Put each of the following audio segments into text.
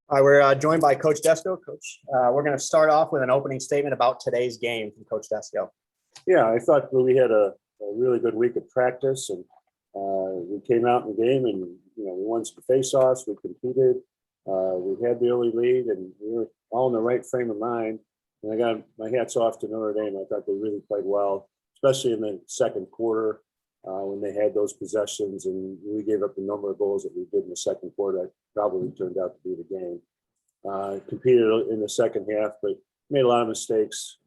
All right, we're joined by Coach Desko. Coach, we're going to start off with an opening statement about today's game from Coach Desko. Yeah, I thought we had a really good week of practice, and we came out in the game, and we won some face-offs. We competed. We had the early lead, and we were all in the right frame of mind. And I got my hats off to Notre Dame. I thought they really played well, especially in the second quarter when they had those possessions, and we gave up the number of goals that we did in the second quarter. That probably turned out to be the game. Competed in the second half, but made a lot of mistakes.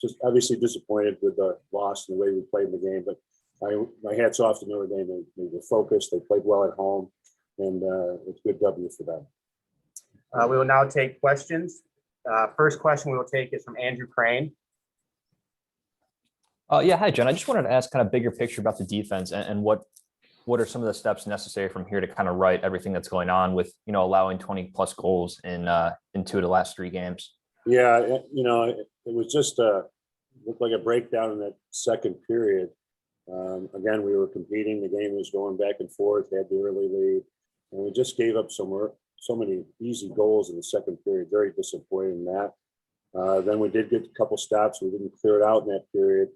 Just obviously disappointed with the loss and the way we played in the game. But my hats off to Notre Dame. They were focused. They played well at home, and it's a good W for them. We will now take questions. First question we will take is from Andrew Crane. Yeah, hi, Jen. I just wanted to ask kind of bigger picture about the defense and what are some of the steps necessary from here to kind of right everything that's going on with, allowing 20 plus goals in 2 of the last 3 games. Yeah, it was just looked like a breakdown in that second period. Again, we were competing. The game was going back and forth, had the early lead, and we just gave up so many easy goals in the second period. Very disappointed in that. Then we did get a couple stops. We didn't clear it out in that period.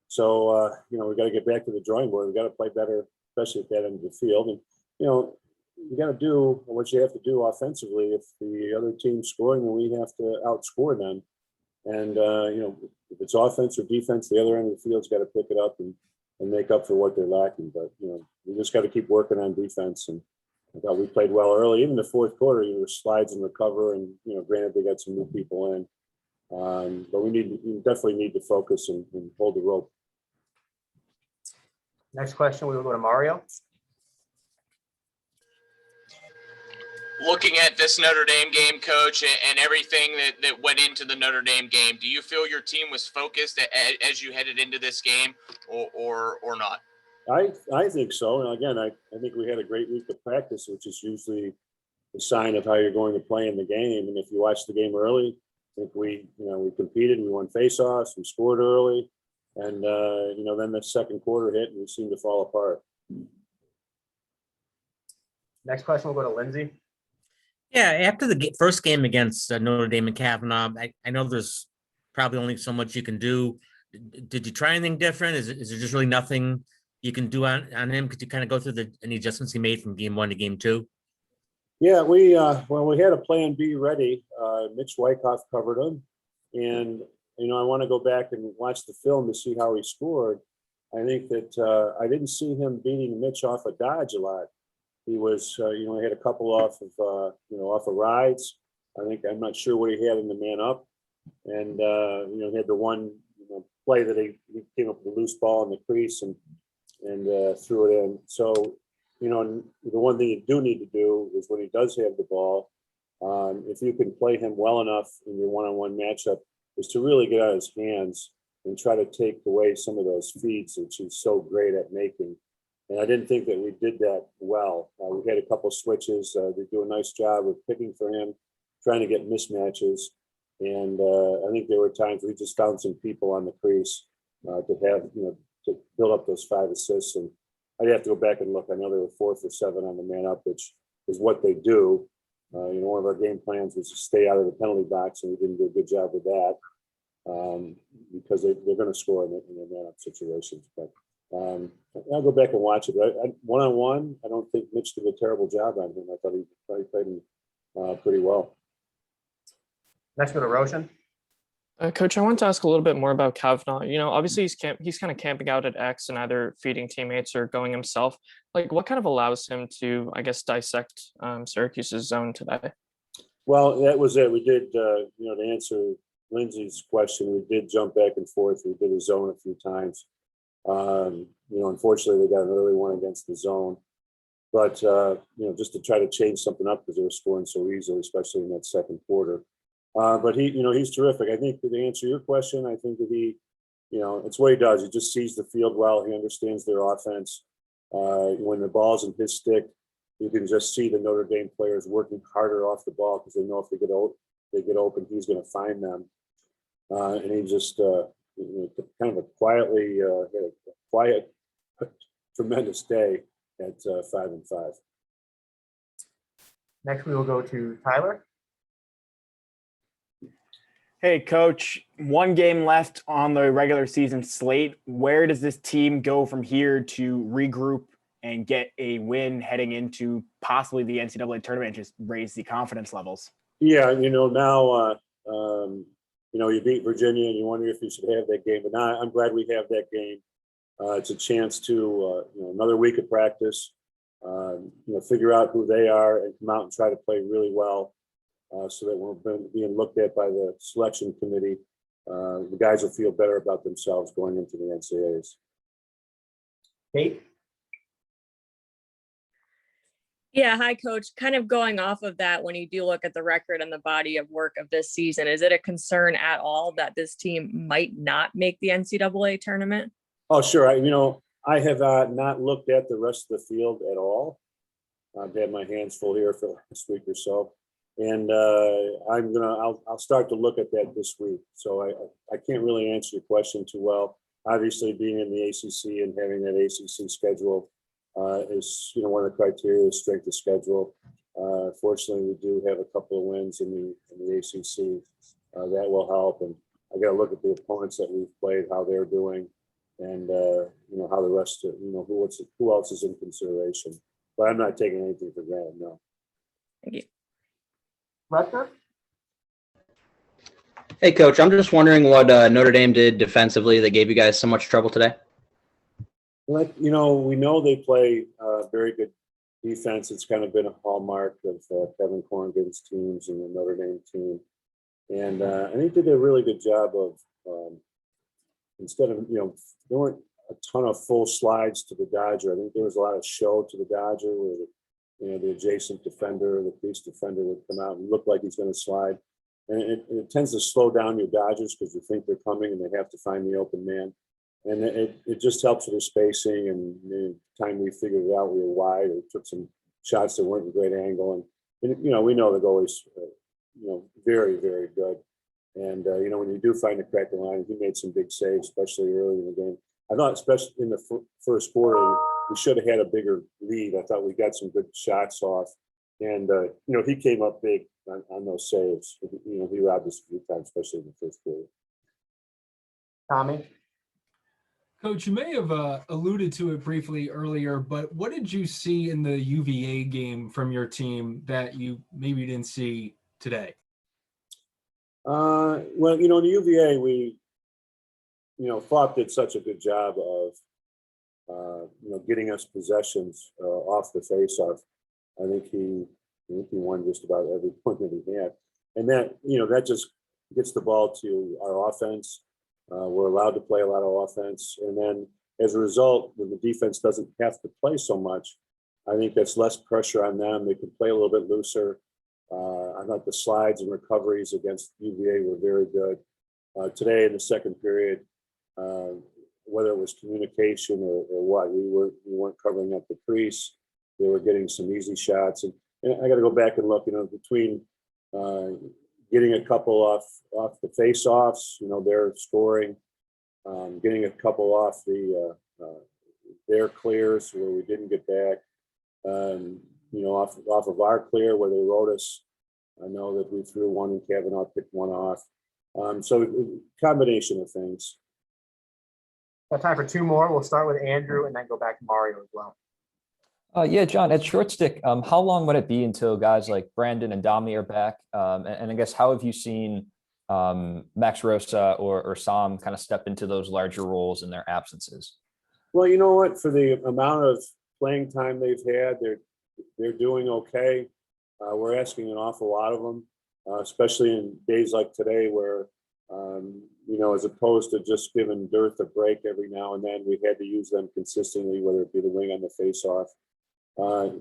So, we got to get back to the drawing board. We got to play better, especially at that end of the field. And, you got to do what you have to do offensively. If the other team's scoring, then we have to outscore them. And, if it's offense or defense, the other end of the field's got to pick it up and make up for what they're lacking. But, we just got to keep working on defense. And I thought we played well early. Even the fourth quarter, there slides and recover. And, granted, they got some new people in. But we definitely need to focus and hold the rope. Next question, we will go to Mario. Looking at this Notre Dame game, Coach, and everything that went into the Notre Dame game, do you feel your team was focused as you headed into this game or not? I think so. And again, I think we had a great week of practice, which is usually a sign of how you're going to play in the game. And if you watch the game early, I think we competed, we won face-offs, we scored early, and then the second quarter hit and we seemed to fall apart. Next question, we'll go to Lindsay. Yeah, after the first game against Notre Dame and Kavanaugh, I know there's probably only so much you can do. Did you try anything different? Is there just really nothing you can do on him? Could you kind of go through any adjustments he made from game 1 to game 2? Yeah, we had a plan B ready. Mitch Wyckoff covered him, and I want to go back and watch the film to see how he scored. I think that I didn't see him beating Mitch off a dodge a lot. He was, he had a couple off of rides. I'm not sure what he had in the man up, and he had the one play that he came up with a loose ball in the crease and threw it in. So. The one thing you do need to do is when he does have the ball, if you can play him well enough in your one-on-one matchup, is to really get out of his hands and try to take away some of those feeds that he's so great at making. And I didn't think that we did that well. We had a couple switches. They do a nice job of picking for him, trying to get mismatches. And I think there were times we just found some people on the crease to have, to build up those 5 assists. And I'd have to go back and look. I know they were 4 for 7 on the man up, which is what they do. One of our game plans was to stay out of the penalty box, and we didn't do a good job with that because they're going to score in the man up situations. But I'll go back and watch it. One-on-one, I don't think Mitch did a terrible job on him. I thought he played him pretty well. Next, go to Roshan. Coach, I want to ask a little bit more about Kavanaugh. Obviously he's kind of camping out at X and either feeding teammates or going himself. Like, what kind of allows him to, I guess, dissect Syracuse's zone today? Well, that was it. We did, to answer Lindsay's question, we did jump back and forth. We did a zone a few times. Unfortunately, they got an early one against the zone. But, just to try to change something up because they were scoring so easily, especially in that second quarter. But he's terrific. I think to answer your question, I think that it's what he does. He just sees the field well. He understands their offense. When the ball's in his stick, you can just see the Notre Dame players working harder off the ball because they know if they get open, he's going to find them. And he just kind of a quiet, tremendous day at 5-5. Next, we will go to Tyler. Hey, coach, one game left on the regular season slate. Where does this team go from here to regroup and get a win heading into possibly the NCAA tournament and just raise the confidence levels? Yeah, now, you beat Virginia and you wonder if you should have that game, but now I'm glad we have that game. It's a chance to, another week of practice, figure out who they are and come out and try to play really well so that we're being looked at by the selection committee. The guys will feel better about themselves going into the NCAAs. Kate? Yeah, hi, coach. Kind of going off of that, when you do look at the record and the body of work of this season, is it a concern at all that this team might not make the NCAA tournament? Oh, sure. I have not looked at the rest of the field at all. I've had my hands full here for the last week or so, and I'll start to look at that this week. So I can't really answer your question too well. Obviously, being in the ACC and having that ACC schedule is one of the criteria is strength of schedule. Fortunately, we do have a couple of wins in the ACC that will help, and I got to look at the opponents that we've played, how they're doing, and how the rest of who else is in consideration. But I'm not taking anything for granted. No. Thank you. Rutger? Hey, coach, I'm just wondering what Notre Dame did defensively that gave you guys so much trouble today. We know they play very good defense. It's kind of been a hallmark of Kevin Corrigan's teams and the Notre Dame team. And I think they did a really good job of, instead of, there weren't a ton of full slides to the Dodger. I think there was a lot of show to the Dodger where the adjacent defender, the crease defender would come out and look like he's going to slide. And it tends to slow down your Dodgers because you think they're coming and they have to find the open man. And it just helps with the spacing. And the time we figured it out, we were wide. We took some shots that weren't a great angle. And we know the goalie's, very, very good. And, when you do find a crack in the line, he made some big saves, especially early in the game. I thought, especially in the first quarter, we should have had a bigger lead. I thought we got some good shots off. And, he came up big on those saves. He robbed us a few times, especially in the first quarter. Tommy? Coach, you may have alluded to it briefly earlier, but what did you see in the UVA game from your team that you maybe didn't see today? Well, in the UVA, we, Flop did such a good job of, getting us possessions off the face-off. I think he won just about every point that he had. And that just gets the ball to our offense. We're allowed to play a lot of offense. And then as a result, when the defense doesn't have to play so much, I think that's less pressure on them. They can play a little bit looser. I thought the slides and recoveries against UVA were very good. Today in the second period, whether it was communication or what, we weren't covering up the crease. They were getting some easy shots. And I got to go back and look, between getting a couple off the face-offs, they're scoring, getting a couple off their clears where we didn't get back, off of our clear where they wrote us. I know that we threw one and Kavanaugh picked one off. So combination of things. Got time for two more. We'll start with Andrew and then go back to Mario as well. Yeah, John, at short stick, how long would it be until guys like Brandon and Domi are back? And I guess, how have you seen Max Rosa or Sam kind of step into those larger roles in their absences? Well, you know what? For the amount of playing time they've had, they're doing okay. We're asking an awful lot of them, especially in days like today where, as opposed to just giving Dearth a break every now and then, we had to use them consistently, whether it be the wing on the face-off.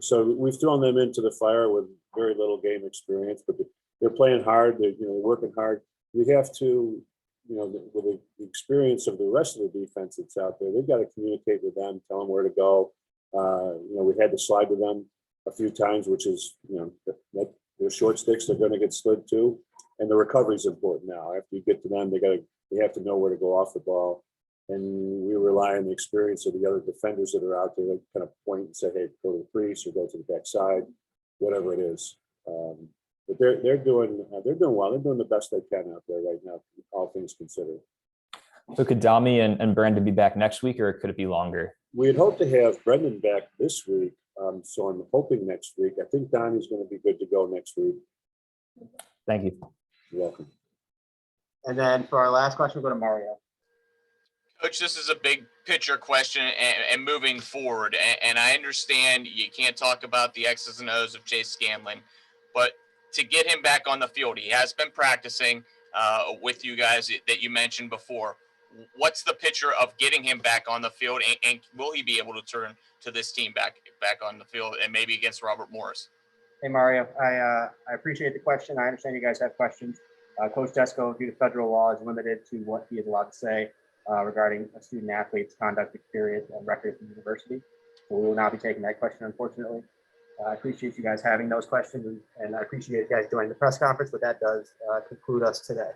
So we've thrown them into the fire with very little game experience, but they're playing hard. They're working hard. We have to, with the experience of the rest of the defense that's out there, they've got to communicate with them, tell them where to go. We had to slide with them a few times, which is, their short sticks, they're going to get slid to, and the recovery is important now. After you get to them, they have to know where to go off the ball. And we rely on the experience of the other defenders that are out there that kind of point and say, hey, go to the crease or go to the backside, whatever it is. But they're doing well. They're doing the best they can out there right now, all things considered. So could Dami and Brandon be back next week, or could it be longer? We had hoped to have Brendan back this week, so I'm hoping next week. I think Donnie's going to be good to go next week. Thank you. You're welcome. And then for our last question, we'll go to Mario. Coach, this is a big picture question and moving forward. And I understand you can't talk about the X's and O's of Chase Scanlon, but to get him back on the field, he has been practicing with you guys that you mentioned before. What's the picture of getting him back on the field, and will he be able to turn to this team back on the field and maybe against Robert Morris? Hey, Mario, I appreciate the question. I understand you guys have questions. Coach Desko, due to federal law, is limited to what he is allowed to say regarding a student athlete's conduct, experience, and record at the university. So we will not be taking that question, unfortunately. I appreciate you guys having those questions, and I appreciate you guys joining the press conference, but that does conclude us today.